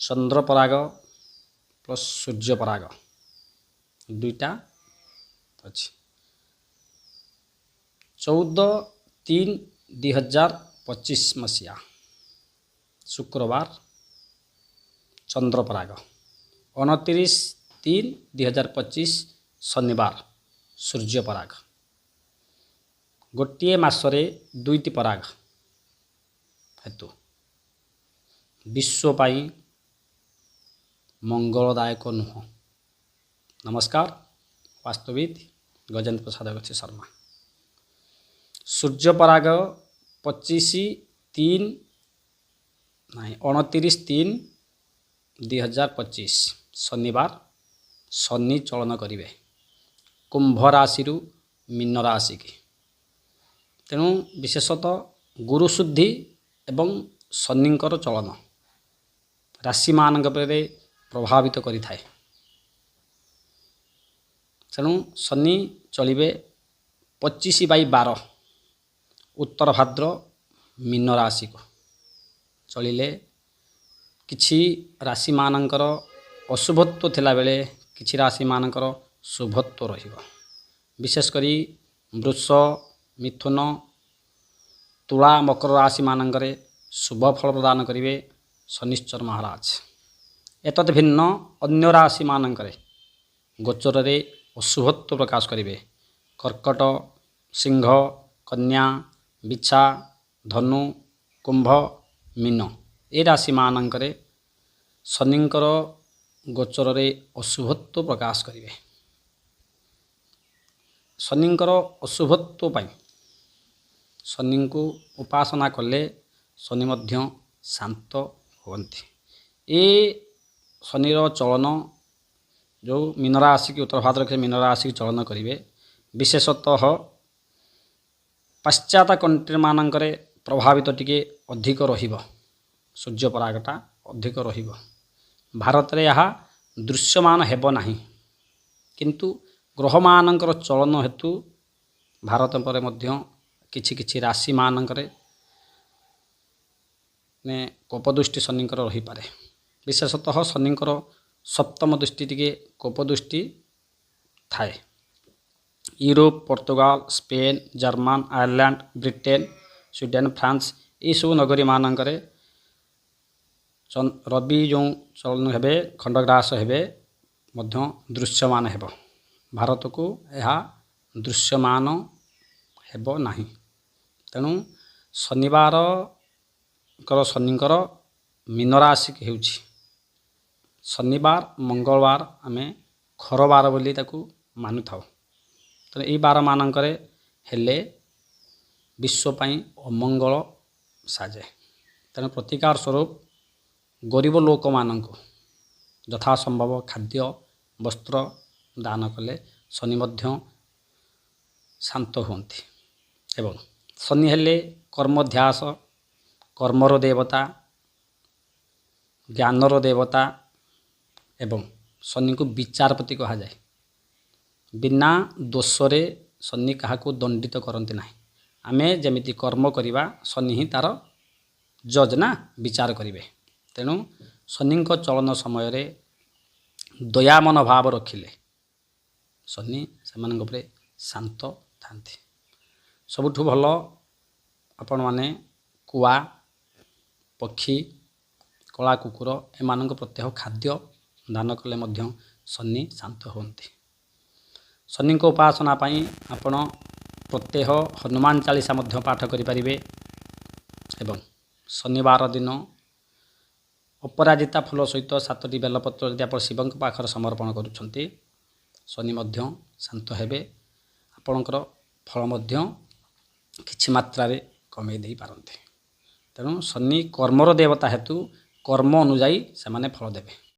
ଚନ୍ଦ୍ରପରାଗ plus ସୂର୍ଯ୍ୟପରାଗ ଦୁଇଟା ଅଛି। 14/3/2025 ମସିହା ଶୁକ୍ରବାର ଚନ୍ଦ୍ରପରାଗ, 29/3/2025 ଶନିବାର ସୂର୍ଯ୍ୟପରାଗ। ଗୋଟିଏ ମାସରେ ଦୁଇଟି ପରାଗ ହେତୁ ବିଶ୍ୱ ପାଇଁ ମଙ୍ଗଳଦାୟକ ନୁହଁ। ନମସ୍କାର, ବାସ୍ତୁବିଦ୍ ଗଜେନ୍ଦ୍ର ପ୍ରସାଦ ଅଗସ୍ତ୍ୟ ଶର୍ମା। ସୂର୍ଯ୍ୟପରାଗ 29/3/2025 ଶନିବାର ଶନି ଚଳନ କରିବେ କୁମ୍ଭ ରାଶିରୁ ମୀନ ରାଶିକି। ତେଣୁ ବିଶେଷତଃ ଗୁରୁ ଶୁଦ୍ଧି ଏବଂ ଶନିଙ୍କର ଚଳନ ରାଶିମାନଙ୍କ ଉପରେ ପ୍ରଭାବିତ କରିଥାଏ। ତେଣୁ ଶନି ଚଳିବେ 25/12 ଉତ୍ତର ଭାଦ୍ର ମୀନ ରାଶିକୁ। ଚଳିଲେ କିଛି ରାଶିମାନଙ୍କର ଅଶୁଭତ୍ୱ ଥିଲାବେଳେ କିଛି ରାଶିମାନଙ୍କର ଶୁଭତ୍ୱ ରହିବ। ବିଶେଷ କରି ବୃଷ, ମିଥୁନ, ତୁଳା, ମକର ରାଶିମାନଙ୍କରେ ଶୁଭ ଫଳ ପ୍ରଦାନ କରିବେ ଶନିଶ୍ଚର ମହାରାଜ। ଏତଦ୍ ଭିନ୍ନ ଅନ୍ୟ ରାଶିମାନଙ୍କରେ ଗୋଚରରେ ଅଶୁଭତ୍ୱ ପ୍ରକାଶ କରିବେ। କର୍କଟ, ସିଂହ, କନ୍ୟା, ବିଛା, ଧନୁ, କୁମ୍ଭ, ମୀନ ଏ ରାଶିମାନଙ୍କରେ ଶନିଙ୍କର ଗୋଚରରେ ଅଶୁଭତ୍ୱ ପ୍ରକାଶ କରିବେ। ଶନିଙ୍କର ଅଶୁଭତ୍ୱ ପାଇଁ ଶନିଙ୍କୁ ଉପାସନା କଲେ ଶନି ମଧ୍ୟ ଶାନ୍ତ ହୁଅନ୍ତି। ଏ ଶନିର ଚଳନ ଯେଉଁ ମୀନ ରାଶିକି ଉତ୍ତର ଭାଦ୍ର ମୀନ ରାଶିକି ଚଳନ କରିବେ, ବିଶେଷତଃ ପାଶ୍ଚାତ୍ୟ କଣ୍ଟ୍ରିମାନଙ୍କରେ ପ୍ରଭାବିତ ଟିକେ ଅଧିକ ରହିବ। ସୂର୍ଯ୍ୟପରାଗଟା ଅଧିକ ରହିବ। ଭାରତରେ ଏହା ଦୃଶ୍ୟମାନ ହେବ ନାହିଁ, କିନ୍ତୁ ଗ୍ରହମାନଙ୍କର ଚଳନ ହେତୁ ଭାରତ ପରେ ମଧ୍ୟ କିଛି କିଛି ରାଶିମାନଙ୍କରେ କୋପଦୃଷ୍ଟି ଶନିଙ୍କର ରହିପାରେ। ବିଶେଷତଃ ଶନିଙ୍କର ସପ୍ତମ ଦୃଷ୍ଟି ଟିକେ କୋପଦୃଷ୍ଟି ଥାଏ। Europe, Portugal, Spain, German, Ireland, Britain, Sweden, France ଏହିସବୁ ନଗରୀମାନଙ୍କରେ ରବି ଯେଉଁ ଚଳନ ହେବେ, ଖଣ୍ଡଗ୍ରାସ ହେବେ ମଧ୍ୟ ଦୃଶ୍ୟମାନ ହେବ। ଭାରତକୁ ଏହା ଦୃଶ୍ୟମାନ ହେବ ନାହିଁ। ତେଣୁ ଶନିଙ୍କର ମୀନ ରାଶି ହେଉଛି ଶନିବାର, ମଙ୍ଗଳବାର ଆମେ ଖର ବାର ବୋଲି ତାକୁ ମାନୁଥାଉ। ତେଣୁ ଏହି ବାରମାନଙ୍କରେ ହେଲେ ବିଶ୍ୱ ପାଇଁ ଅମଙ୍ଗଳ ସାଜେ। ତେଣୁ ପ୍ରତିକାର ସ୍ୱରୂପ ଗରିବ ଲୋକମାନଙ୍କୁ ଯଥାସମ୍ଭବ ଖାଦ୍ୟ, ବସ୍ତ୍ର ଦାନ କଲେ ଶନି ମଧ୍ୟ ଶାନ୍ତ ହୁଅନ୍ତି। ଏବଂ ଶନି ହେଲେ କର୍ମଧ୍ୟାସ, କର୍ମର ଦେବତା, ଜ୍ଞାନର ଦେବତା ଏବଂ ଶନିଙ୍କୁ ବିଚାରପତି କୁହାଯାଏ। ବିନା ଦୋଷରେ ଶନି କାହାକୁ ଦଣ୍ଡିତ କରନ୍ତି ନାହିଁ। ଆମେ ଯେମିତି କର୍ମ କରିବା ଶନି ହିଁ ତା'ର ଜଜ୍ ନା, ବିଚାର କରିବେ। ତେଣୁ ଶନିଙ୍କ ଚଳନ ସମୟରେ ଦୟାମନ ଭାବ ରଖିଲେ ଶନି ସେମାନଙ୍କ ଉପରେ ଶାନ୍ତ ଥାନ୍ତି। ସବୁଠୁ ଭଲ ଆପଣମାନେ କୁଆ, ପକ୍ଷୀ, କଳା କୁକୁର ଏମାନଙ୍କ ପ୍ରତ୍ୟହ ଖାଦ୍ୟ ଦାନ କଲେ ମଧ୍ୟ ଶନି ଶାନ୍ତ ହୁଅନ୍ତି। ଶନିଙ୍କ ଉପାସନା ପାଇଁ ଆପଣ ପ୍ରତ୍ୟହ ହନୁମାନ ଚାଳିଶା ମଧ୍ୟ ପାଠ କରିପାରିବେ। ଏବଂ ଶନିବାର ଦିନ ଅପରାଜିତା ଫୁଲ ସହିତ 7ଟି ବେଲପତ୍ର ଯଦି ଆପଣ ଶିବଙ୍କ ପାଖରେ ସମର୍ପଣ କରୁଛନ୍ତି, ଶନି ମଧ୍ୟ ଶାନ୍ତ ହେବେ। ଆପଣଙ୍କର ଫଳ ମଧ୍ୟ କିଛି ମାତ୍ରାରେ କମେଇ ଦେଇପାରନ୍ତି। ତେଣୁ ଶନି କର୍ମର ଦେବତା ହେତୁ କର୍ମ ଅନୁଯାୟୀ ସେମାନେ ଫଳ ଦେବେ।